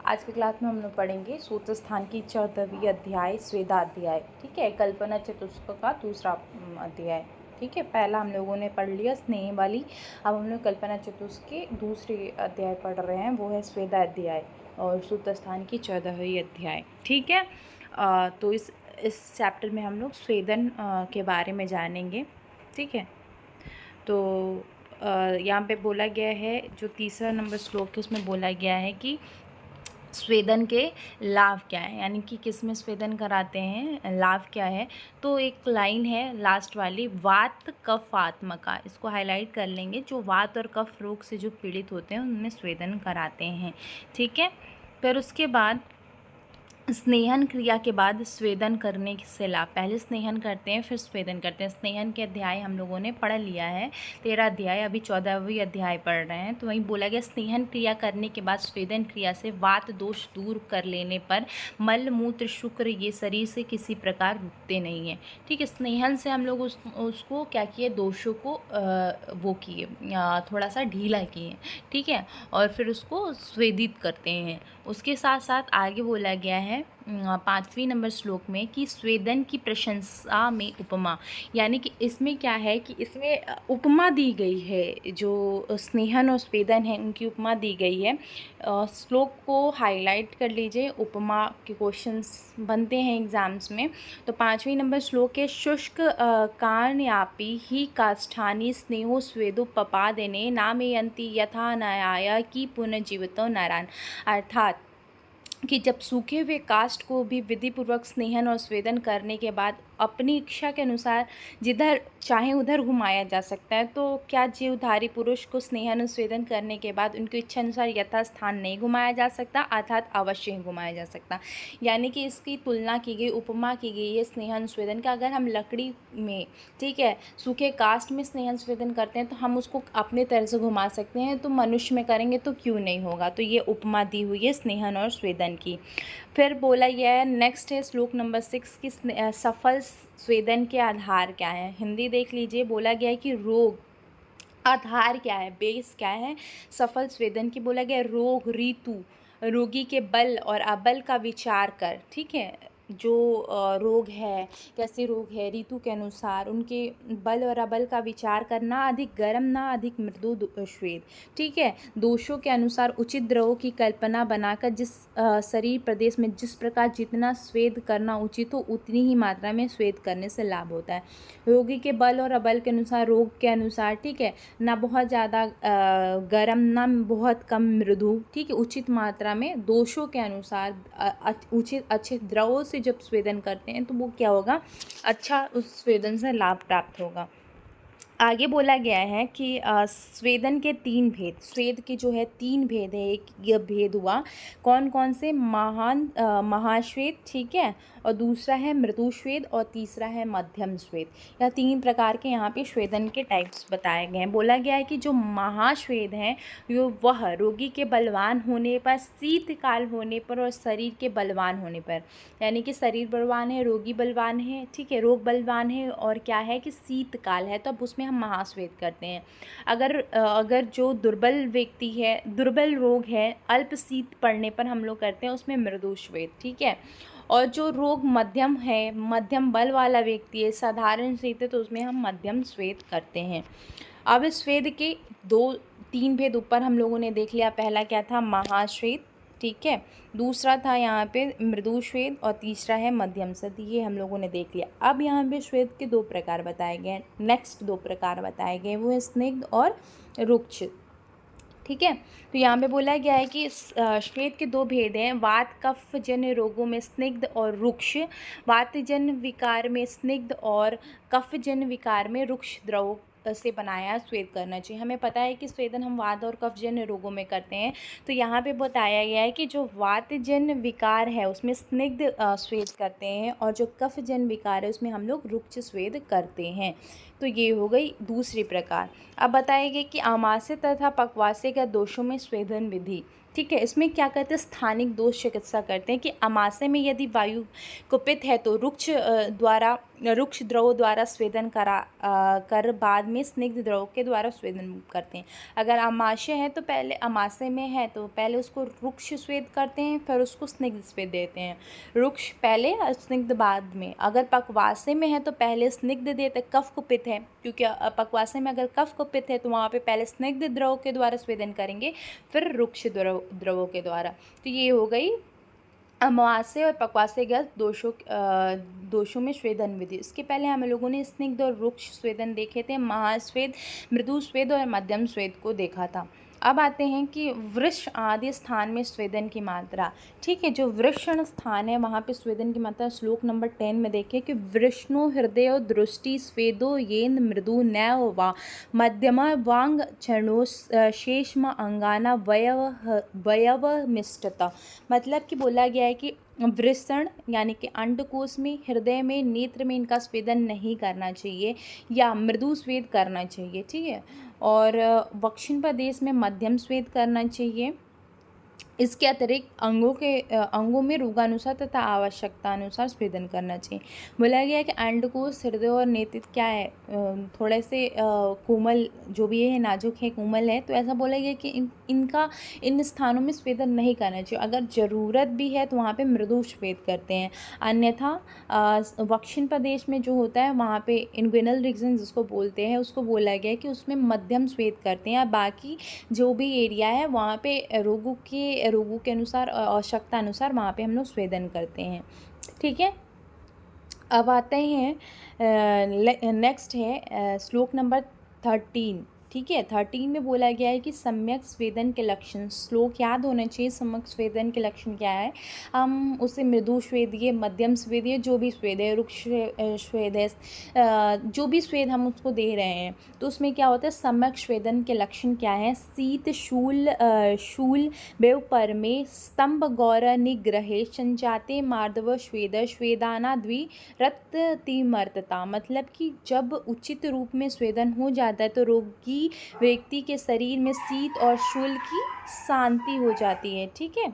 आज की क्लास में हम लोग पढ़ेंगे सूत्र स्थान की 14वीं अध्याय स्वेदाध्याय। ठीक है, कल्पना चतुष्क का दूसरा अध्याय। ठीक है, पहला हम लोगों ने पढ़ लिया स्नेह वाली, अब हम लोग कल्पना चतुष्क के दूसरे अध्याय पढ़ रहे हैं, वो है स्वेदाध्याय और सूत्र स्थान की 14वीं अध्याय। ठीक है, तो इस चैप्टर में हम लोग स्वेदन के बारे में जानेंगे। ठीक है, तो यहाँ पे बोला गया है, जो तीसरा नंबर श्लोक है उसमें बोला गया है कि स्वेदन के लाभ क्या है, यानी कि किस में स्वेदन कराते हैं, लाभ क्या है। तो एक लाइन है लास्ट वाली, वात कफ आत्मका, इसको हाईलाइट कर लेंगे। जो वात और कफ रोग से जो पीड़ित होते हैं उनमें स्वेदन कराते हैं। ठीक है, फिर उसके बाद स्नेहन क्रिया के बाद स्वेदन करने से लाभ, पहले स्नेहन करते हैं फिर स्वेदन करते हैं। स्नेहन के अध्याय हम लोगों ने पढ़ लिया है, 13 अध्याय, अभी 14वीं अध्याय पढ़ रहे हैं। तो वहीं बोला गया स्नेहन क्रिया करने के बाद स्वेदन क्रिया से वात दोष दूर कर लेने पर मल मूत्र शुक्र ये शरीर से किसी प्रकार रुकते नहीं हैं। ठीक है, स्नेहन से हम लोग उसको क्या किए, दोषों को वो किए, थोड़ा सा ढीला किए। ठीक है, और फिर उसको स्वेदित करते हैं। उसके साथ साथ आगे बोला गया है 5वीं नंबर श्लोक में कि स्वेदन की प्रशंसा में उपमा, यानी कि इसमें क्या है कि इसमें उपमा दी गई है, जो स्नेहन और स्वेदन है उनकी उपमा दी गई है। श्लोक को हाईलाइट कर लीजिए, उपमा के क्वेश्चंस बनते हैं एग्जाम्स में। तो 5वीं नंबर श्लोक है, शुष्क कार्ण्यापि ही काष्ठानि स्नेहो स्वेदो पपादेने नामयन्ति यथा नयाय की पुनर्जीवितो नारायण। अर्थात कि जब सूखे हुए काष्ठ को भी विधिपूर्वक स्नेहन और स्वेदन करने के बाद अपनी इच्छा के अनुसार जिधर चाहे उधर घुमाया जा सकता है, तो क्या जीवधारी पुरुष को स्नेहन और स्वेदन करने के बाद उनकी इच्छा अनुसार यथास्थान नहीं घुमाया जा सकता, अर्थात अवश्य ही घुमाया जा सकता। यानी कि इसकी तुलना की गई, उपमा की गई है स्नेहन स्वेदन का। अगर हम लकड़ी में, ठीक है, सूखे काष्ठ में स्नेहन स्वेदन करते हैं तो हम उसको अपने तरह से घुमा सकते हैं, तो मनुष्य में करेंगे तो क्यों नहीं होगा। तो ये उपमा दी हुई है स्नेहन और स्वेदन की। फिर बोला गया है, नेक्स्ट है श्लोक नंबर 6 की सफल स्वेदन के आधार क्या है। हिंदी देख लीजिए, बोला गया है कि रोग आधार क्या है, बेस क्या है सफल स्वेदन की। बोला गया रोग ऋतु, रोगी के बल और अबल का विचार कर। ठीक है, जो रोग है, कैसे रोग है, ऋतु के अनुसार उनके बल और अबल का विचार कर, ना अधिक गर्म ना अधिक मृदु श्वेत। ठीक है, दोषों के अनुसार उचित द्रवों की कल्पना बनाकर जिस शरीर प्रदेश में जिस प्रकार जितना स्वेद करना उचित हो उतनी ही मात्रा में स्वेद करने से लाभ होता है। रोगी के बल और अबल के अनुसार, रोग के अनुसार, ठीक है, ना बहुत ज़्यादा गर्म ना बहुत कम मृदु। ठीक है, उचित मात्रा में दोषों के अनुसार उचित अच्छे द्रवों से जब स्वेदन करते हैं तो वो क्या होगा, अच्छा उस स्वेदन से लाभ प्राप्त होगा। आगे बोला गया है कि स्वेदन के 3 भेद, स्वेद के जो है 3 भेद है। एक यह भेद हुआ कौन कौन से, महाश्वेद, ठीक है, और दूसरा है मृदु श्वेद और तीसरा है मध्यम श्वेद। यह 3 प्रकार के यहाँ पे स्वेदन के टाइप्स बताए गए हैं। बोला गया है कि जो महाश्वेद हैं वह रोगी के बलवान होने पर, शीतकाल होने पर और शरीर के बलवान होने पर, यानी कि शरीर बलवान है, रोगी बलवान है, ठीक है, रोग बलवान है, और क्या है कि शीतकाल है, तो अब उसमें हम महाश्वेद करते हैं। अगर जो दुर्बल व्यक्ति है, दुर्बल रोग है, अल्प शीत पड़ने पर हम लोग करते हैं उसमें मृदु श्वेद। ठीक है, और जो रोग मध्यम है, मध्यम बल वाला व्यक्ति है, साधारण शीत है, तो उसमें हम मध्यम श्वेद करते हैं। अब स्वेद के 2-3 भेद ऊपर हम लोगों ने देख लिया। पहला क्या था, महाश्वेद, ठीक है, दूसरा था यहाँ पे मृदु श्वेद और तीसरा है मध्यम श्वेद। ये हम लोगों ने देख लिया। अब यहाँ पे श्वेद के 2 प्रकार बताए गए हैं। नेक्स्ट 2 प्रकार बताए गए वो है स्निग्ध और रुक्ष। ठीक है, तो यहाँ पे बोला गया है कि श्वेत के 2 भेद हैं, वात कफ जन्य रोगों में स्निग्ध और रुक्ष, वातजन्य विकार में स्निग्ध और कफजन्य विकार में रुक्ष द्रव से बनाया स्वेद करना चाहिए। हमें पता है कि स्वेदन हम वात और कफजन्य रोगों में करते हैं, तो यहाँ पे बताया गया है कि जो वातजन्य विकार है उसमें स्निग्ध स्वेद करते हैं, और जो कफजन्य विकार है उसमें हम लोग रुक्ष स्वेद करते हैं। तो ये हो गई दूसरी प्रकार। अब बताया गया कि आमाशय तथा पक्वाशय के दोषों में स्वेदन विधि। ठीक है। इसमें क्या करते हैं, स्थानिक दोष चिकित्सा करते हैं कि अमाशय में यदि वायु कुपित है तो रुक्ष द्रवों द्वारा स्वेदन कर बाद में स्निग्ध द्रव के द्वारा स्वेदन करते हैं। अगर अमाशय है तो पहले, अमाशय में है तो पहले उसको रुक्ष स्वेद करते हैं, फिर उसको स्निग्ध स्वेद देते हैं। रुक्ष पहले और स्निग्ध बाद में। अगर पक्वाशय में है तो पहले स्निग्ध देते, कफ कुपित है क्योंकि पक्वाशय में अगर कफ कुपित है तो वहाँ पे पहले स्निग्ध द्रव के द्वारा स्वेदन करेंगे, फिर रुक्ष द्रवों के द्वारा। तो ये हो गई अमाशय और पक्वाशय ग्रस्त दोषों में स्वेदन विधि। इसके पहले हम लोगों ने स्निग्ध और रुक्ष स्वेदन देखे थे, महास्वेद, मृदु स्वेद और मध्यम स्वेद को देखा था। अब आते हैं कि वृष आदि स्थान में स्वेदन की मात्रा। ठीक है, जो वृषण स्थान है वहाँ पे स्वेदन की मात्रा श्लोक नंबर 10 में देखिए कि वृष्णो हृदय दृष्टि स्वेदो येन मृदु नैव वा मध्यमा वांग चरणो शेषम अंगाना वयव मिष्टता। मतलब कि बोला गया है कि वृषण यानी कि अंडकोश में, हृदय में, नेत्र में इनका स्वेदन नहीं करना चाहिए या मृदु स्वेद करना चाहिए। ठीक है, और दक्षिण प्रदेश में मध्यम स्वेद करना चाहिए। इसके अतिरिक्त अंगों में रोगानुसार तथा आवश्यकता अनुसार स्वेदन करना चाहिए। बोला गया है कि अंडकोश, हृदय और नेत्र क्या है, थोड़े से कोमल, जो भी है नाजुक है, कोमल है, तो ऐसा बोला गया कि इन स्थानों में स्वेदन नहीं करना चाहिए। अगर ज़रूरत भी है तो वहाँ पे मृदु स्वेद करते हैं। अन्यथा दक्षिण प्रदेश में जो होता है वहाँ पे इन्ग्विनल रीजन जिसको बोलते हैं, उसको बोला गया है कि उसमें मध्यम स्वेद करते हैं। बाकी जो भी एरिया है वहाँ पे रोगों के अनुसार, आवश्यकता अनुसार वहाँ पे हम लोग स्वेदन करते हैं। ठीक है, अब आते हैं नेक्स्ट है श्लोक नंबर 13। ठीक है, 13 में बोला गया है कि सम्यक स्वेदन के लक्षण। श्लोक याद होना चाहिए, सम्यक स्वेदन के लक्षण क्या है। हम उसे मृदु स्वेद, ये मध्यम स्वेद, ये जो भी स्वेद है, रुक्ष स्वेद है, जो भी स्वेद हम उसको दे रहे हैं, तो उसमें क्या होता है, सम्यक स्वेदन के लक्षण क्या है। शीत शूल बेव पर में स्तंभ गौर निग्रहे संजाते मार्दव स्वेदाना द्वि रक्तिमर्तता। मतलब कि जब उचित रूप में स्वेदन हो जाता है तो रोगी व्यक्ति के शरीर में शीत और शूल की शांति हो जाती है। ठीक है,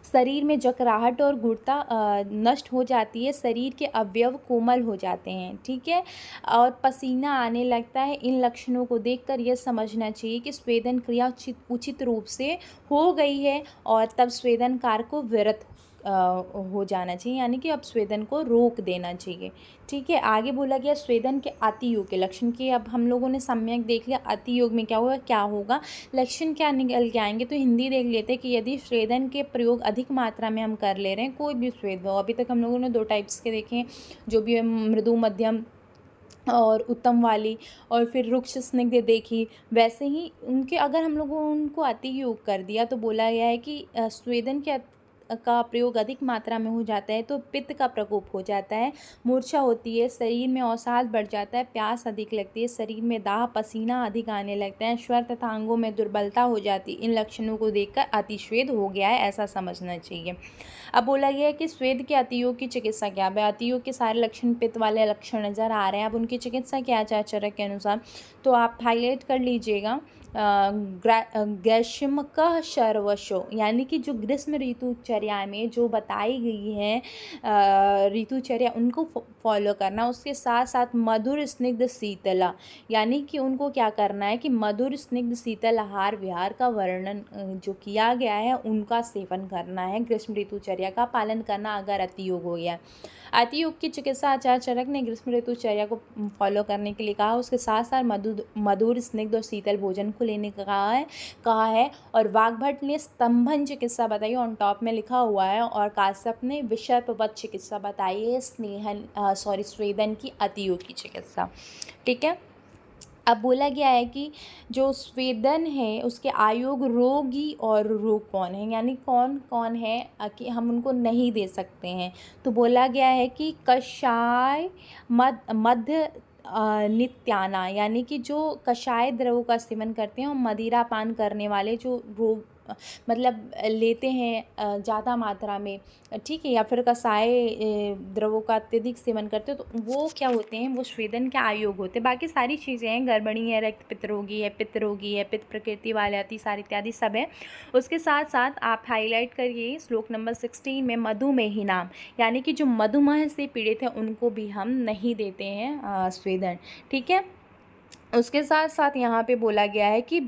शरीर में जकराहट और गुड़ता नष्ट हो जाती है, शरीर के अवयव कोमल हो जाते हैं। ठीक है, और पसीना आने लगता है। इन लक्षणों को देखकर यह समझना चाहिए कि स्वेदन क्रिया उचित रूप से हो गई है और तब स्वेदन कार्य को विरत हो जाना चाहिए, यानी कि अब स्वेदन को रोक देना चाहिए। ठीक है, आगे बोला गया स्वेदन के अतियोग के लक्षण के। अब हम लोगों ने सम्यक देख लिया, अतियोग में क्या होगा, लक्षण क्या निकल के आएंगे। तो हिंदी देख लेते हैं कि यदि स्वेदन के प्रयोग अधिक मात्रा में हम कर ले रहे हैं, कोई भी स्वेद हो, अभी तक हम लोगों ने 2 टाइप्स के देखे हैं, जो भी मृदु, मध्यम और उत्तम वाली, और फिर रुक्ष स्निग्ध देखी, वैसे ही उनके अगर हम लोगों उनको अति योग कर दिया तो बोला गया है कि स्वेदन का प्रयोग अधिक मात्रा में हो जाता है तो पित्त का प्रकोप हो जाता है, मूर्छा होती है, शरीर में अवसाद बढ़ जाता है, प्यास अधिक लगती है, शरीर में दाह, पसीना अधिक आने लगता है, स्वर तथा अंगों में दुर्बलता हो जाती है। इन लक्षणों को देखकर अतिस्वेद हो गया है, ऐसा समझना चाहिए। अब बोला गया है कि स्वेद के अतियोग की चिकित्सा क्या है। अतियोग के सारे लक्षण, पित्त वाले लक्षण नज़र आ रहे हैं, अब उनकी चिकित्सा क्या है चरक के अनुसार, तो आप हाईलाइट कर लीजिएगा। ग्रीष्मकः सर्वशो, यानी कि जो ग्रीष्म ऋतुचर्या में जो बताई गई है ऋतुचर्या, उनको फॉलो करना। उसके साथ साथ मधुर स्निग्ध शीतला, यानी कि उनको क्या करना है कि मधुर स्निग्ध शीतल आहार विहार का वर्णन जो किया गया है उनका सेवन करना है, ग्रीष्म ऋतुचर्या का पालन करना अगर अतियोग हो गया। अतियोग की चिकित्सा आचार्य चरक ने ग्रीष्म ऋतुचर्या को फॉलो करने के लिए कहा। उसके साथ साथ मधुर स्निग्ध और शीतल भोजन को लेने का कहा है। और वाग्भट ने स्तंभन चिकित्सा बताई, ऑन टॉप में लिखा हुआ है, और काश्यप ने विषर्पवत चिकित्सा बताई है, स्वेदन की अतियोग की चिकित्सा। ठीक है, अब बोला गया है कि जो स्वेदन है उसके आयोग रोगी और रोग कौन है, यानी कौन कौन है कि हम उनको नहीं दे सकते हैं। तो बोला गया है कि कषाय मध्य नित्याना, यानी कि जो कषाय द्रवों का सेवन करते हैं और मदिरा पान करने वाले जो मतलब लेते हैं ज़्यादा मात्रा में, ठीक है, या फिर कसाय द्रवों का अत्यधिक सेवन करते हो, तो वो क्या होते हैं, वो स्वेदन के अयोग होते हैं। बाकी सारी चीज़ें हैं, गर्भणी है, रक्त पित्त रोगी है, पित्त रोगी है, पित्त प्रकृति वाले अतिसार इत्यादि सब है। उसके साथ साथ आप हाईलाइट करिए श्लोक नंबर 16 में मधुमेही नाम, यानी कि जो मधुमेह से पीड़ित है उनको भी हम नहीं देते हैं स्वेदन, ठीक है। उसके साथ साथ यहाँ पे बोला गया है कि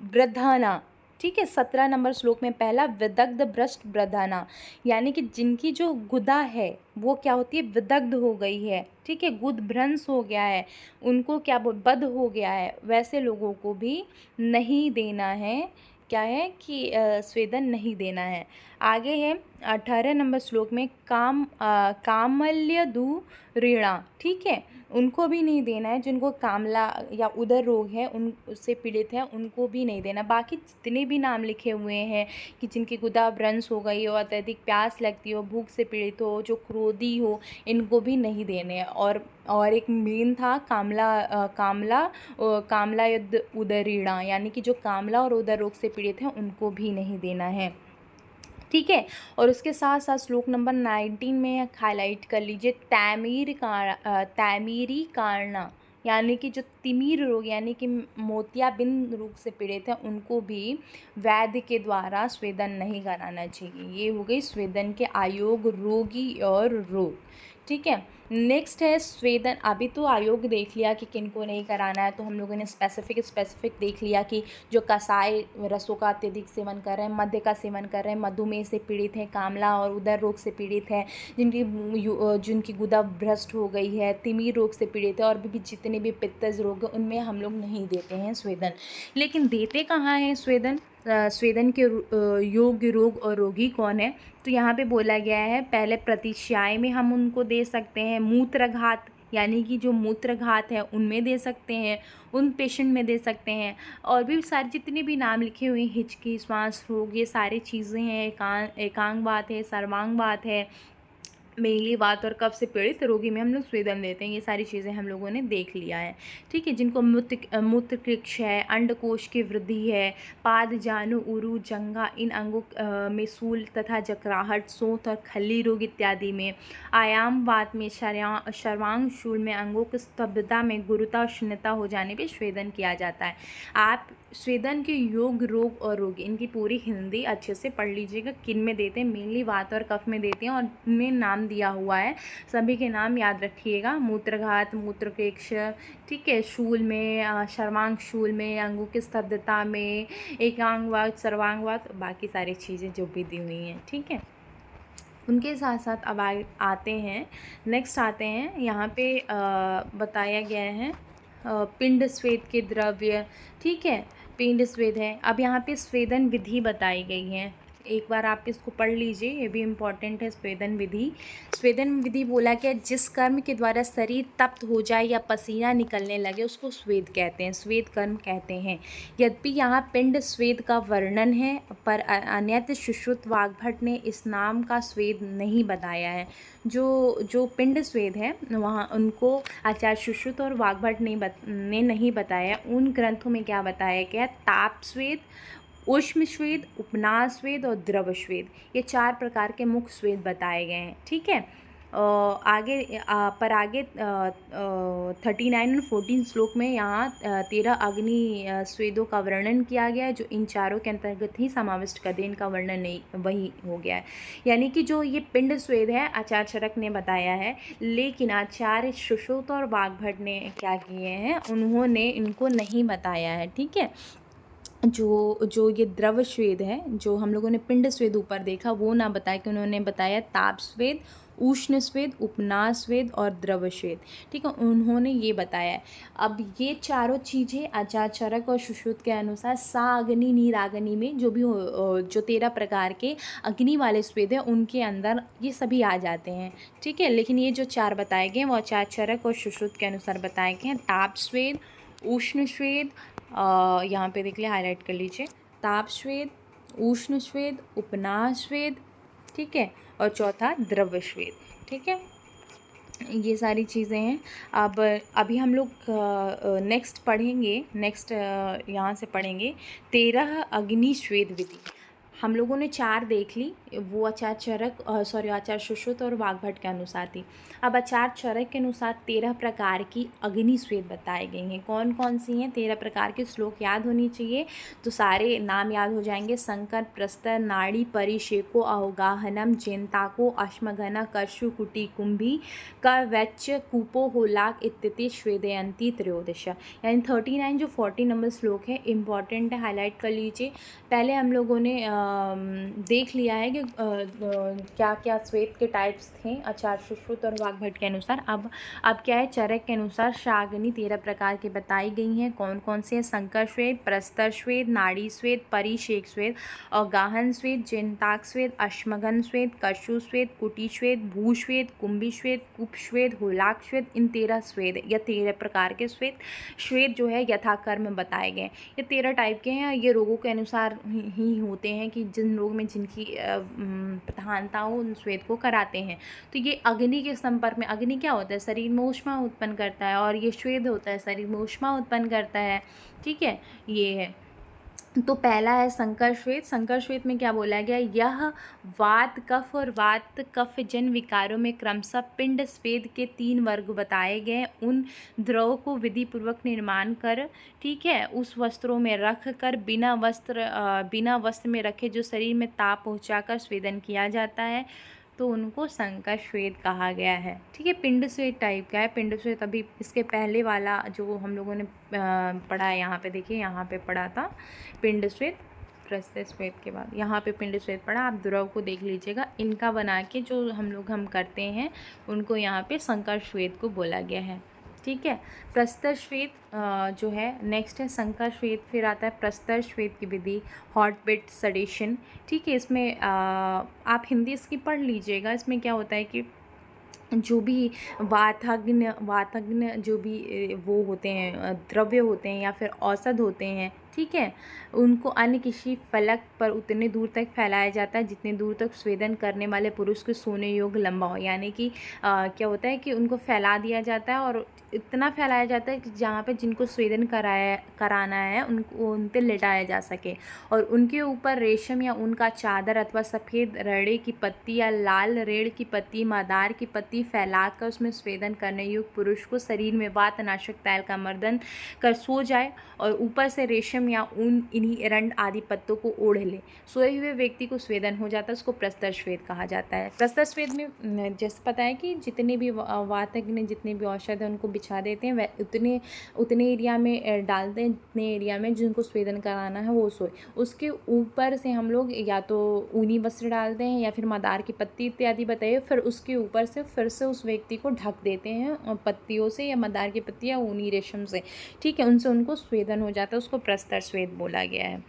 वृद्धाना, ठीक है, 17 नंबर श्लोक में पहला विदग्ध भ्रष्ट वृद्धाना, यानी कि जिनकी जो गुदा है वो क्या होती है, विदग्ध हो गई है, ठीक है, गुद भ्रंश हो गया है, उनको क्या बद हो गया है, वैसे लोगों को भी नहीं देना है, क्या है कि स्वेदन नहीं देना है। आगे है 18 नंबर श्लोक में कामल्य ऋणा, ठीक है, उनको भी नहीं देना है, जिनको कामला या उदर रोग है उन उससे पीड़ित है उनको भी नहीं देना। बाकी जितने भी नाम लिखे हुए हैं कि जिनकी गुदा भ्रंश हो गई हो, अत्यधिक प्यास लगती हो, भूख से पीड़ित हो, जो क्रोधी हो, इनको भी नहीं देने हैं। और एक मेन था कामला युद्ध उदरीणा, यानी कि जो कामला और उदर रोग से पीड़ित हैं उनको भी नहीं देना है, ठीक है। और उसके साथ साथ श्लोक नंबर 19 में हाईलाइट कर लीजिए तैमीरी कारणा, यानी कि जो तिमिर रोग यानी कि मोतियाबिंद रोग से पीड़ित हैं उनको भी वैद्य के द्वारा स्वेदन नहीं कराना चाहिए। ये हो गई स्वेदन के आयोग, रोगी और रोग, ठीक है। नेक्स्ट है स्वेदन। अभी तो आयोग देख लिया कि किनको नहीं कराना है, तो हम लोगों ने स्पेसिफिक देख लिया कि जो कसाय रसों का अत्यधिक सेवन कर रहे हैं, मद्य का सेवन कर रहे हैं, मधुमेह से पीड़ित हैं, कामला और उदर रोग से पीड़ित हैं, जिनकी गुदा भ्रष्ट हो गई है, तिमिर रोग से पीड़ित है, और भी जितने भी पित्तज रोग हैं उनमें हम लोग नहीं देते हैं स्वेदन। लेकिन देते कहाँ हैं स्वेदन? स्वेदन के योग्य रोग और रोगी कौन है? तो यहाँ पे बोला गया है पहले प्रतिशय में हम उनको दे सकते हैं, मूत्रघात यानी कि जो मूत्रघात है उनमें दे सकते हैं, उन पेशेंट में दे सकते हैं, और भी सारे जितने भी नाम लिखे हुए हैं, हिचकी, श्वास रोग, ये सारी चीज़ें हैं, एकांगवात है, सर्वांगवात है, मेनली वात और कफ से पीड़ित रोगी में हम लोग स्वेदन देते हैं। ये सारी चीज़ें हम लोगों ने देख लिया है, ठीक है। जिनको मूत्रकृक्ष है, अंडकोश की वृद्धि है, पाद, जानु, उरु, जंघा, इन अंगों में सूल तथा जकराहट, सोंठ और खल्ली रोग इत्यादि में, आयाम वात में, सर्वांग शूल में, अंगों की स्तब्धता में, गुरुता और शून्यता हो जाने पर स्वेदन किया जाता है। आप स्वेदन के योग, रोग और रोगी इनकी पूरी हिंदी अच्छे से पढ़ लीजिएगा। किन में देते हैं? मेनली वात और कफ में देते हैं, और इनमें नाम दिया हुआ है, सभी के नाम याद रखिएगा। मूत्रघात, मूत्रकेक्ष, ठीक है, शूल में, सर्वांग शूल में, अंगों की स्तब्धता में, एकांगवात, सर्वांगवात, बाकी सारी चीज़ें जो भी दी हुई हैं, ठीक है। उनके साथ साथ अब आते हैं, नेक्स्ट आते हैं, यहाँ पे बताया गया है पिंड स्वेद के द्रव्य, ठीक है, पिंड स्वेद है। अब यहाँ पे स्वेदन विधि बताई गई है, एक बार आप इसको पढ़ लीजिए, ये भी इम्पॉर्टेंट है। स्वेदन विधि, स्वेदन विधि बोला क्या, जिस कर्म के द्वारा शरीर तप्त हो जाए या पसीना निकलने लगे उसको स्वेद कहते हैं, स्वेद कर्म कहते हैं। यद्यपि यहाँ पिंड स्वेद का वर्णन है, पर अन्यत्र सुश्रुत वाग्भट ने इस नाम का स्वेद नहीं बताया है। जो पिंड स्वेद है वहाँ उनको आचार्य सुश्रुत और वाग्भट ने नहीं बताया। उन ग्रंथों में क्या बताया गया? ताप स्वेद, ऊष्म स्वेद, उपनाद स्वेद और द्रव स्वेद, ये 4 प्रकार के मुख्य स्वेद बताए गए हैं, ठीक है। आगे 39 और 14 श्लोक में यहाँ 13 अग्नि स्वेदों का वर्णन किया गया है, जो इन चारों के अंतर्गत ही समाविष्ट कर दे, इनका वर्णन नहीं वही हो गया है। यानी कि जो ये पिंड स्वेद है आचार्य चरक ने बताया है, लेकिन आचार्य सुश्रुत और वाग्भट ने क्या किए हैं, उन्होंने इनको नहीं बताया है, ठीक है। जो ये द्रव स्वेद है, जो हम लोगों ने पिंड स्वेद ऊपर देखा, वो ना बताया कि उन्होंने बताया ताप स्वेद, उष्ण स्वेद, उपनाद स्वेद और द्रव स्वेद, ठीक है, उन्होंने ये बताया। अब ये चारों चीज़ें आचार्य चरक और सुश्रुत के अनुसार साग्नि नीराग्नि में जो भी जो 13 प्रकार के अग्नि वाले स्वेद हैं उनके अंदर ये सभी आ जाते हैं, ठीक है। लेकिन ये जो 4 बताए गए वो आचार्य चरक और सुश्रुत के अनुसार बताए गए हैं। ताप स्वेद, उष्ण स्वेद, यहाँ पे देख लिया, हाईलाइट कर लीजिए, ताप स्वेद, उष्ण स्वेद, उपनाद स्वेद, ठीक है, और चौथा द्रव स्वेद, ठीक है। ये सारी चीज़ें हैं। अब अभी हम लोग नेक्स्ट पढ़ेंगे, यहाँ से पढ़ेंगे 13 अग्नि स्वेद विधि। हम लोगों ने 4 देख ली, वो आचार्य चरक आचार्य सुश्रुत और वाग्भट के अनुसार थी। अब आचार्य चरक के अनुसार 13 प्रकार की अग्नि स्वेद बताए गए हैं। कौन कौन सी हैं? 13 प्रकार के श्लोक याद होनी चाहिए, तो सारे नाम याद हो जाएंगे। संकर, प्रस्तर, नाड़ी, परिशेको, अवगाहनम, जेनताको, अश्मघना, कर्षु, कुटी, कुंभी, कवच, कूपो, होलाक इत्यादि श्वेदयंती त्रयोदश। यानी 39 जो 40 नंबर श्लोक है इंपॉर्टेंट है, हाईलाइट कर लीजिए। पहले हम लोगों ने देख लिया है कि क्या क्या श्वेत के टाइप्स थे आचार्य सुश्रुत और वाग्भट के अनुसार। अब क्या है, चरक के अनुसार शाग्नि 13 प्रकार की बताई गई हैं। कौन कौन से हैं? संकर श्वेत, प्रस्तर श्वेत, नाड़ी श्वेत, परिशेक श्वेत, अवगाहन श्वेत, जेनताक श्वेत, अश्मघन श्वेत, कर्षु श्वेत, कुटी श्वेत, भूश्वेत, कुंभी श्वेत, कुप श्वेत, होलाक श्वेत। इन 13 श्वेत या 13 प्रकार के श्वेत जो है यथाक्रम बताए गए। ये 13 टाइप के हैं। ये रोगों के अनुसार ही होते हैं कि जिन रोग में जिनकी प्रधानता हो उन श्वेत को कराते हैं। तो ये अग्नि के संपर्क में, अग्नि क्या होता है? शरीर में ऊष्मा उत्पन्न करता है, और ये श्वेत होता है शरीर में ऊष्मा उत्पन्न करता है। ठीक है, ये है। तो पहला है संकर श्वेत। संकर श्वेत में क्या बोला गया? यह वात कफ और वात कफ जन विकारों में क्रमशः पिंड स्वेद के 3 वर्ग बताए गए। उन द्रव को विधि पूर्वक निर्माण कर, ठीक है, उस वस्त्रों में रख कर बिना वस्त्र में रखे जो शरीर में ताप पहुंचाकर स्वेदन किया जाता है, तो उनको संकर श्वेत कहा गया है। ठीक है, पिंड श्वेत टाइप का है। पिंड श्वेत अभी इसके पहले वाला जो हम लोगों ने पढ़ा है, यहाँ पे देखिए, यहाँ पे पढ़ा था पिंड श्वेत, प्रस्तर श्वेत के बाद यहाँ पे पिंड श्वेत पढ़ा। आप द्रव को देख लीजिएगा, इनका बना के जो हम करते हैं उनको यहाँ पे संकर श्वेत को बोला गया है। ठीक है, प्रस्तर श्वेत जो है नेक्स्ट है संकर श्वेत। फिर आता है प्रस्तर श्वेत की विधि, हॉट बेड सडेशन। ठीक है, इसमें आप हिंदी इसकी पढ़ लीजिएगा। इसमें क्या होता है कि जो भी वातग्न जो भी वो होते हैं, द्रव्य होते हैं या फिर औषध होते हैं, ठीक है, उनको अन्य किसी फलक पर उतने दूर तक फैलाया जाता है जितने दूर तक स्वेदन करने वाले पुरुष के सोने योग्य लंबा हो। यानी कि क्या होता है कि उनको फैला दिया जाता है, और इतना फैलाया जाता है कि जहाँ पे जिनको स्वेदन कराना है उनको उन पर लेटाया जा सके, और उनके ऊपर रेशम या ऊन का चादर अथवा सफ़ेद रेड़े की पत्ती या लाल रेड़ की पत्ती, मादार की पत्ती फैलाकर उसमें स्वेदन करने योग्य पुरुष को शरीर में वातनाशक तैल का मर्दन कर सो जाए, और ऊपर से रेशम या ऊन इन्हीं एरंड आदि पत्तों को ओढ़ ले। सोए हुए व्यक्ति को स्वेदन हो जाता है, उसको प्रस्तर श्वेत कहा जाता है। प्रस्तर श्वेत में जैसे पता है कि जितने भी वातज्ञ जितने भी औषध हैं उनको बिछा देते हैं, वह उतने एरिया में डालते हैं जितने एरिया में जिनको स्वेदन कराना है वो सोए। उसके ऊपर से हम लोग या तो ऊनी वस्त्र डालते हैं या फिर मदार की पत्ती इत्यादि बताइए, फिर उसके ऊपर से फिर से उस व्यक्ति को ढक देते हैं पत्तियों से या मदार की पत्ती या ऊनी रेशम से। ठीक है, उनसे उनको स्वेदन हो जाता है, उसको प्रस्तर श्वेत बोला गया है।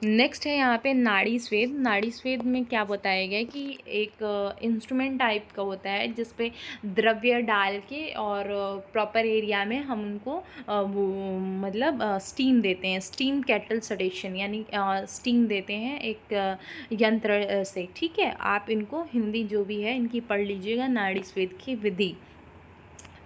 नेक्स्ट है यहाँ पे नाड़ी श्वेत। नाड़ी श्वेत में क्या बताया गया है कि एक इंस्ट्रूमेंट टाइप का होता है जिसपे द्रव्य डाल के और प्रॉपर एरिया में हम उनको वो मतलब स्टीम देते हैं, स्टीम कैटल सडेशन, यानी स्टीम देते हैं एक यंत्र से। ठीक है, आप इनको हिंदी जो भी है इनकी पढ़ लीजिएगा, नाड़ी श्वेत की विधि।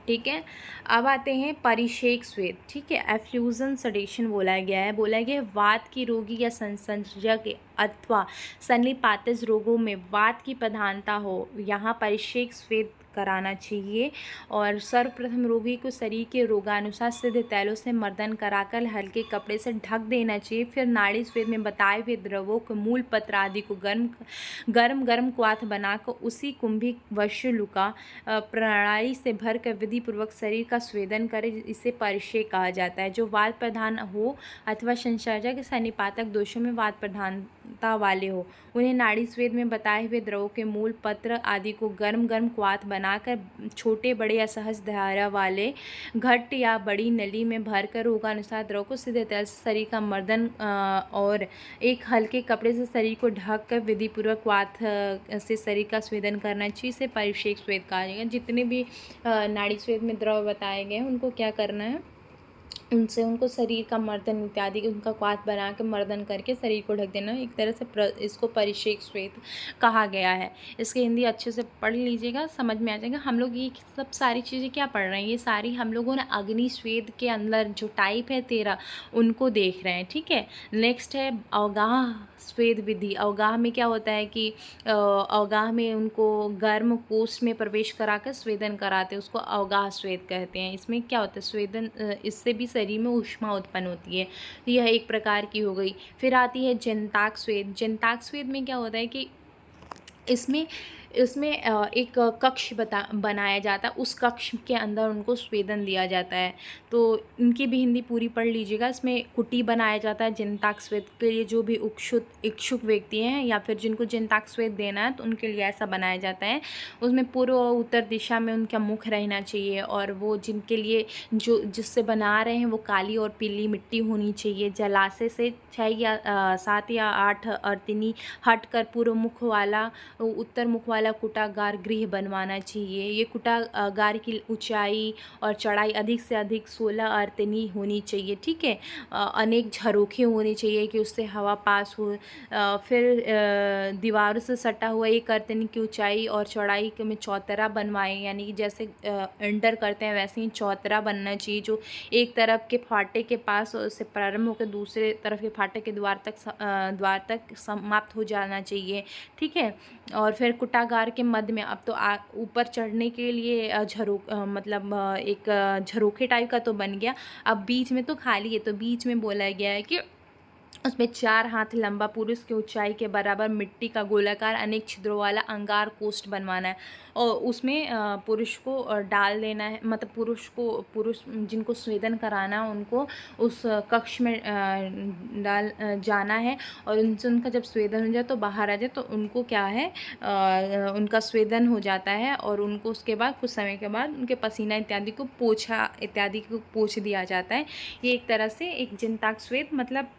ठीक है, अब आते हैं परिशेक श्वेत। ठीक है, एफ्यूजन सडेशन बोला गया है वात की रोगी या संसर्जक अथवा सन्निपातज रोगों में वात की प्रधानता हो, यहाँ परिशेक श्वेत कराना चाहिए। और सर्वप्रथम रोगी को शरीर के रोगानुसार सिद्ध तैलों से मर्दन कराकर हल्के कपड़े से ढक देना चाहिए। फिर नाड़ी श्वेत में बताए हुए द्रवों को मूल पत्र आदि को गर्म क्वाथ बनाकर उसी कुंभिक वश्यलुका प्रणाली से भर कर विधि पूर्वक शरीर का स्वेदन करे, इसे परिशेक कहा जाता है। जो वात प्रधान हो अथवा संसर्जक सन्निपातक दोषों में वात प्रधानता वाले हो, उन्हें नाड़ी श्वेत में बताए हुए द्रवों के मूल पत्र आदि को गर्म क्वाथ बनाकर छोटे बड़े या सहज धारा वाले घट या बड़ी नली में भरकर रोगानुसार द्रव को सीधे तैल से शरीर का मर्दन और एक हल्के कपड़े से शरीर को ढक कर विधि पूर्वक क्वाथ से शरीर का स्वेदन करना चाहिए, इसे परिशेक श्वेत कहा जाएगा। जितने भी नाड़ी श्वेत में द्रव बताए गए हैं उनको क्या करना है, उनसे उनको शरीर का मर्दन इत्यादि उनका क्वाथ बना के मर्दन करके शरीर को ढक देना, एक तरह से इसको परिषेक श्वेत कहा गया है। इसकी हिंदी अच्छे से पढ़ लीजिएगा, समझ में आ जाएगा। हम लोग ये सब सारी चीज़ें क्या पढ़ रहे हैं, ये सारी हम लोगों ने अग्नि श्वेत के अंदर जो टाइप है 13 उनको देख रहे हैं, ठीक है। नेक्स्ट है अवगाह श्वेत विधि। अवगाह में क्या होता है कि अवगाह में उनको गर्म कोष्ठ में प्रवेश करा कर स्वेदन कराते हैं, उसको अवगाह श्वेत कहते हैं। इसमें क्या होता है, स्वेदन इससे भी शरीर में ऊष्मा उत्पन्न होती है, यह एक प्रकार की हो गई। फिर आती है जन्ताक श्वेत। जन्ताक श्वेत में क्या होता है कि इसमें इसमें एक कक्ष बनाया जाता है, उस कक्ष के अंदर उनको स्वेदन दिया जाता है। तो इनकी भी हिंदी पूरी पढ़ लीजिएगा। इसमें कुटी बनाया जाता है जन्ताक श्वेत के लिए, जो भी इच्छुक व्यक्ति हैं या फिर जिनको जन्ताक श्वेत देना है तो उनके लिए ऐसा बनाया जाता है। उसमें पूर्व और उत्तर दिशा में उनका मुख रहना चाहिए, और वो जिनके लिए जिससे बना रहे हैं वो काली और पीली मिट्टी होनी चाहिए। जलाशय से 6 या 7 या 8 अर्थनी हट कर पूर्व मुख वाला उत्तर मुख वाला कुटागार गृह बनवाना चाहिए। ये कुटागार की ऊंचाई और चौड़ाई अधिक से अधिक 16 अर्थनी होनी चाहिए, ठीक है। अनेक झरोखे होने चाहिए कि उससे हवा पास हो। फिर दीवारों से सटा हुआ एक अर्थनी की ऊंचाई और चौड़ाई में चौतरा बनवाएं, यानी कि जैसे एंटर करते हैं वैसे ही चौतरा बनना चाहिए, जो एक तरफ के फाटे के पास से प्रारंभ होकर दूसरे तरफ के फाटे के द्वार तक समाप्त हो जाना चाहिए, ठीक है। और फिर कुटागार के मध्य में, अब तो ऊपर चढ़ने के लिए मतलब एक झरोखे टाइप का तो बन गया, अब बीच में तो खाली है, तो बीच में बोला गया है कि उसमें 4 हाथ लंबा पुरुष की ऊंचाई के बराबर मिट्टी का गोलाकार अनेक छिद्रों वाला अंगार कोष्ठ बनवाना है, और उसमें पुरुष को डाल देना है, मतलब पुरुष जिनको स्वेदन कराना उनको उस कक्ष में डाल जाना है, और उनसे उनका जब स्वेदन हो जाए तो बाहर आ जाए, तो उनको क्या है उनका स्वेदन हो जाता है, और उनको उसके बाद कुछ समय के बाद उनके पसीना इत्यादि को पोंछ दिया जाता है। ये एक तरह से एक जन्ताक श्वेत मतलब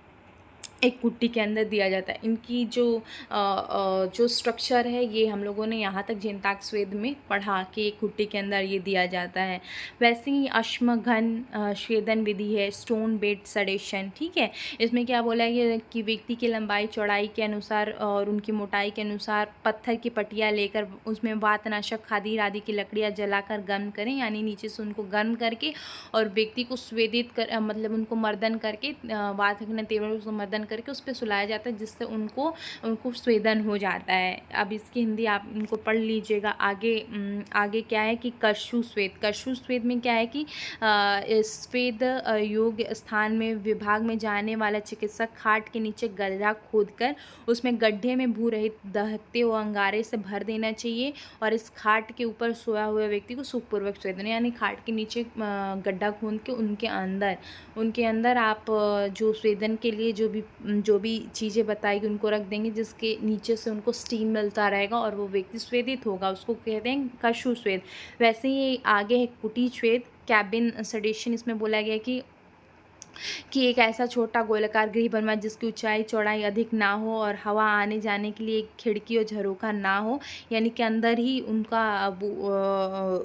एक कुट्टी के अंदर दिया जाता है। इनकी जो स्ट्रक्चर है ये हम लोगों ने यहाँ तक जन्ताक श्वेत में पढ़ा कि एक कुट्टी के अंदर ये दिया जाता है। वैसे ही अश्मघन स्वेदन विधि है, स्टोन बेड सडेशन, ठीक है। इसमें क्या बोला है कि व्यक्ति की लंबाई चौड़ाई के अनुसार और उनकी मोटाई के अनुसार पत्थर की पट्टियाँ लेकर उसमें वातनाशक खादीर आदि की लकड़ियाँ जलाकर गर्म करें, यानी नीचे से उनको गर्म करके और व्यक्ति को स्वेदित कर मतलब उनको मर्दन करके वात तेवरों को मर्दन करके उस पर सुलाया जाता है, जिससे उनको स्वेदन हो जाता है। अब इसकी हिंदी आप इनको पढ़ लीजिएगा। आगे क्या है कि कशु श्वेत में क्या है कि स्वेद योग्य स्थान में विभाग में जाने वाला चिकित्सक खाट के नीचे गड्ढा खोदकर उसमें गड्ढे में भू रहित दहकते हुए अंगारे से भर देना चाहिए, और इस खाट के ऊपर सोया हुए व्यक्ति को सुखपूर्वक स्वेदन, यानी खाट के नीचे गड्ढा खोद के उनके अंदर आप जो स्वेदन के लिए जो भी चीज़ें बताएगी उनको रख देंगे, जिसके नीचे से उनको स्टीम मिलता रहेगा और वो व्यक्ति स्वेदित होगा, उसको कहते हैं कशु श्वेत। वैसे ही आगे है कुटी श्वेत, कैबिन सडेशन। इसमें बोला गया कि एक ऐसा छोटा गोलाकार गृह बनवाए जिसकी ऊंचाई चौड़ाई अधिक ना हो और हवा आने जाने के लिए एक खिड़की और झरोखा ना हो, यानी कि अंदर ही उनका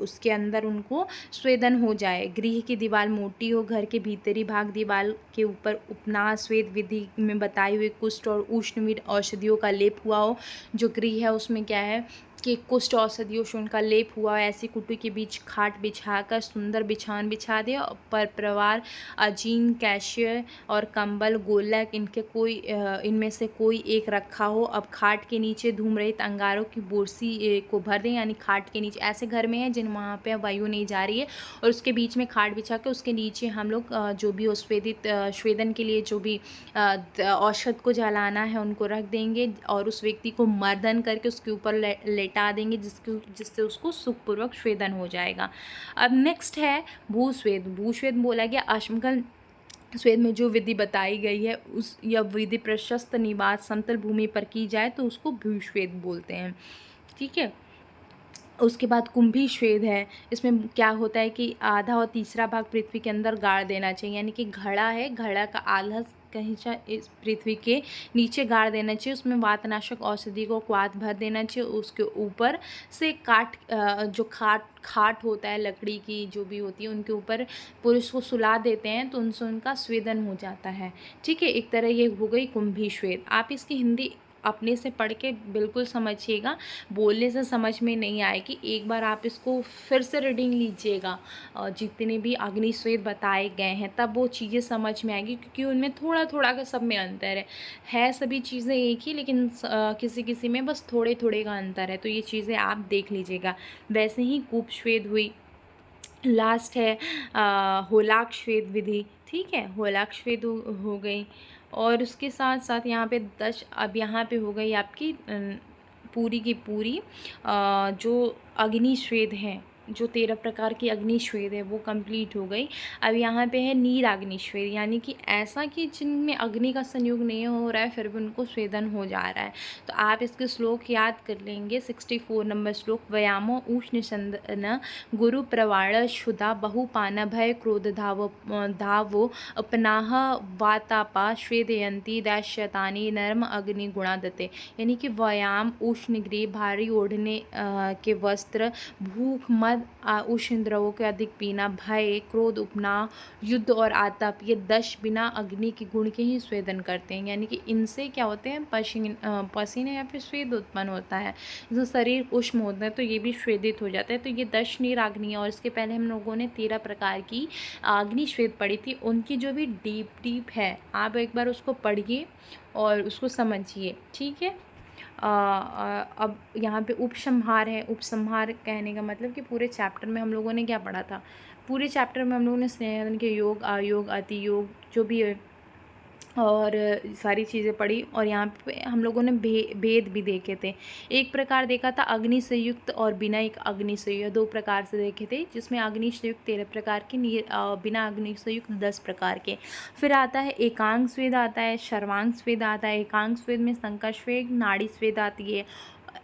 उसके अंदर उनको स्वेदन हो जाए। गृह की दीवार मोटी हो, घर के भीतरी भाग दीवार के ऊपर उपनाद स्वेद विधि में बताई हुई कुष्ठ और उष्णवीर औषधियों का लेप हुआ हो। जो गृह है उसमें क्या है कि कुष्ठ औषधियों से उनका लेप हुआ, ऐसी कुटी के बीच खाट बिछाकर सुंदर बिछावन बिछा दिया, पर प्रवार अजीन कैशियर और कंबल गोलक इनमें से कोई एक रखा हो। अब खाट के नीचे धूम रहित अंगारों की बोरसी को भर दें, यानी खाट के नीचे ऐसे घर में है जिन वहाँ पे वायु नहीं जा रही है, और उसके बीच में खाट बिछा के उसके नीचे हम लोग जो भी स्वेदन के लिए जो भी औषध को जलाना है उनको रख देंगे, और उस व्यक्ति को मर्दन करके उसके ऊपर लेटा देंगे, जिससे उसको सुखपूर्वक स्वेदन हो जाएगा। अब नेक्स्ट है भूस्वेद बोला गया अश्मगन स्वेद में जो विधि बताई गई है यह विधि प्रशस्त निवास समतल भूमि पर की जाए तो उसको भूस्वेद बोलते हैं, ठीक है। उसके बाद कुंभी श्वेद है। इसमें क्या होता है कि आधा और तीसरा भाग पृथ्वी के अंदर गाड़ देना चाहिए, यानी कि घड़ा है, घड़ा का आधा कहीं इस पृथ्वी के नीचे गाड़ देना चाहिए। उसमें वातनाशक औषधि को क्वाथ भर देना चाहिए। उसके ऊपर से जो खाट होता है लकड़ी की जो भी होती है उनके ऊपर पुरुष को सुला देते हैं तो उनसे उनका स्वेदन हो जाता है। ठीक है, एक तरह ये हो गई कुंभी श्वेद। आप इसकी हिंदी अपने से पढ़ के बिल्कुल समझिएगा, बोलने से समझ में नहीं आएगी। एक बार आप इसको फिर से रीडिंग लीजिएगा, जितने भी अग्निश्वेद बताए गए हैं तब वो चीज़ें समझ में आएगी, क्योंकि उनमें थोड़ा थोड़ा का सब में अंतर है सभी चीज़ें एक ही, लेकिन किसी किसी में बस थोड़े थोड़े का अंतर है। तो ये चीज़ें आप देख लीजिएगा। वैसे ही कूपश्वेद हुई, लास्ट है होलाकश्वेद विधि। ठीक है, होलाकश्वेद हो गई। और उसके साथ साथ यहाँ पे अब यहाँ पे हो गई आपकी पूरी की पूरी जो अग्निश्वेद हैं, जो 13 प्रकार की अग्निश्वेद है वो कंप्लीट हो गई। अब यहाँ पे है नीराग्निश्वेद, यानी कि ऐसा कि जिनमें अग्नि का संयोग नहीं हो रहा है फिर भी उनको स्वेदन हो जा रहा है। तो आप इसके श्लोक याद कर लेंगे। 64 नंबर श्लोक, व्यामो उष्ण चंदन गुरु प्रवाण शुदा बहुपान भय क्रोध धावो अपनाह वातापा श्वेदयंती दैश्यतानी नर्म अग्नि गुणादते। यानी कि व्यायाम, उष्ण गृह, भारी ओढ़ने के वस्त्र, भूख, मद, उष्ण द्रवों के अधिक पीना, भय, क्रोध, उपनाह, युद्ध और आतप, ये 10 बिना अग्नि के गुण के ही स्वेदन करते हैं। यानी कि इनसे क्या होते हैं, पसीने या फिर स्वेद उत्पन्न होता है। जो शरीर उष्ण होता है तो ये भी स्वेदित हो जाता है। तो ये 10 नीराग्नि, और इसके पहले हम लोगों ने 13 प्रकार की अग्नि श्वेद पढ़ी थी, उनकी जो भी डीप है आप एक बार उसको पढ़िए और उसको समझिए। ठीक है, अब यहाँ पे उपसंहार है। उपसंहार कहने का मतलब कि पूरे चैप्टर में हम लोगों ने क्या पढ़ा था, पूरे चैप्टर में हम लोगों ने स्नेहन के योग, आयोग, अतियोग जो भी है और सारी चीज़ें पढ़ी। और यहाँ पे हम लोगों ने भेद भी देखे थे। एक प्रकार देखा था अग्नि से युक्त और बिना एक अग्नि से युक्त, 2 प्रकार से देखे थे, जिसमें अग्नि से युक्त 13 प्रकार के, बिना अग्नि से युक्त 10 प्रकार के। फिर आता है एकांग स्वेद, आता है सर्वांग स्वेद, आता है एकांग स्वेद में संकर स्वेद, नाड़ी स्वेद आती है।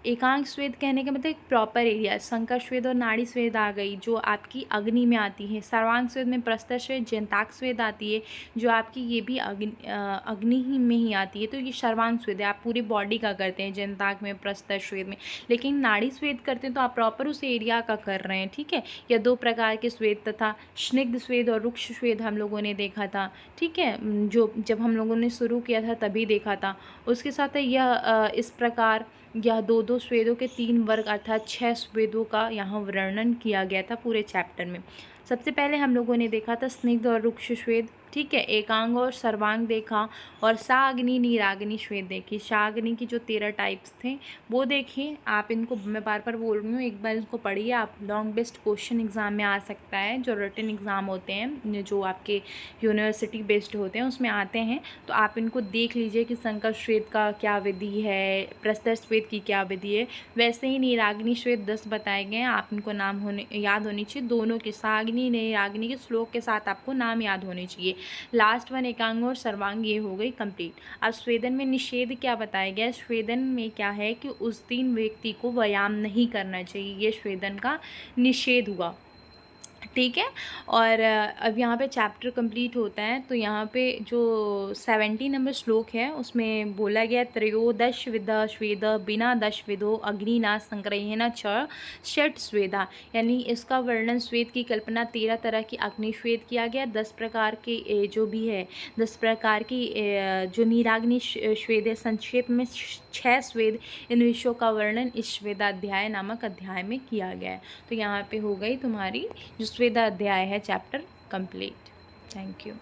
एकांग स्वेद कहने का मतलब एक प्रॉपर एरिया, संकर स्वेद और नाड़ी स्वेद आ गई जो आपकी अग्नि में आती है। सर्वांग स्वेद में प्रस्तर स्वेद, जंताक स्वेद आती है जो आपकी ये भी अग्नि ही में ही आती है। तो ये सर्वांग स्वेद है, आप पूरी बॉडी का करते हैं जंताक में, प्रस्तर स्वेद में। लेकिन नाड़ी स्वेद करते हैं तो आप प्रॉपर उस एरिया का कर रहे हैं। ठीक है, या 2 प्रकार के स्वेद तथा स्निग्ध स्वेद और रुक्ष स्वेद हम लोगों ने देखा था। ठीक है, जो जब हम लोगों ने शुरू किया था तभी देखा था। उसके साथ यह इस प्रकार यह 2-2 स्वेदों के 3 वर्ग अर्थात 6 स्वेदों का यहाँ वर्णन किया गया था पूरे चैप्टर में। सबसे पहले हम लोगों ने देखा था स्निग्ध और रुक्ष स्वेद। ठीक है, एकांग और सर्वांग देखा, और साग्नि नीराग्नि श्वेद देखी। साग्नि की जो 13 टाइप्स थे वो देखिए। आप इनको, मैं बार बार बोल रही हूँ, एक बार इसको पढ़िए। आप लॉन्ग बेस्ड क्वेश्चन एग्जाम में आ सकता है, जो रिटन एग्ज़ाम होते हैं जो आपके यूनिवर्सिटी बेस्ड होते हैं उसमें आते हैं। तो आप इनको देख लीजिए कि संकर श्वेद का क्या विधि है, प्रस्तर श्वेद की क्या विधि है। वैसे ही नीराग्नि श्वेद 10 बताए गए हैं, आप इनको नाम याद होनी चाहिए। दोनों के, साग्नि नीराग्नि के श्लोक के साथ आपको नाम याद होने चाहिए। लास्ट 1 एकांग और सर्वांग, ये हो गई कंप्लीट। अब स्वेदन में निषेध क्या बताया गया है। स्वेदन में क्या है कि उस दिन व्यक्ति को व्यायाम नहीं करना चाहिए, ये स्वेदन का निषेध हुआ। ठीक है, और अब यहाँ पे चैप्टर कंप्लीट होता है। तो यहाँ पे जो 70 नंबर श्लोक है उसमें बोला गया, त्रयोदश विधा स्वेद बिना दश विधो अग्निना संग्रहेण च षट स्वेदा। यानी इसका वर्णन, स्वेद की कल्पना 13 तरह की अग्निश्वेद किया गया। 10 प्रकार के जो भी है, 10 प्रकार की जो नीराग्नि श्वेद है, संक्षेप में 6 स्वेद, इन विषयों का वर्णन इस श्वेदाध्याय नामक अध्याय में किया गया है। तो यहाँ पे हो गई तुम्हारी जो स्वेदाध्याय है चैप्टर कंप्लीट। Thank you.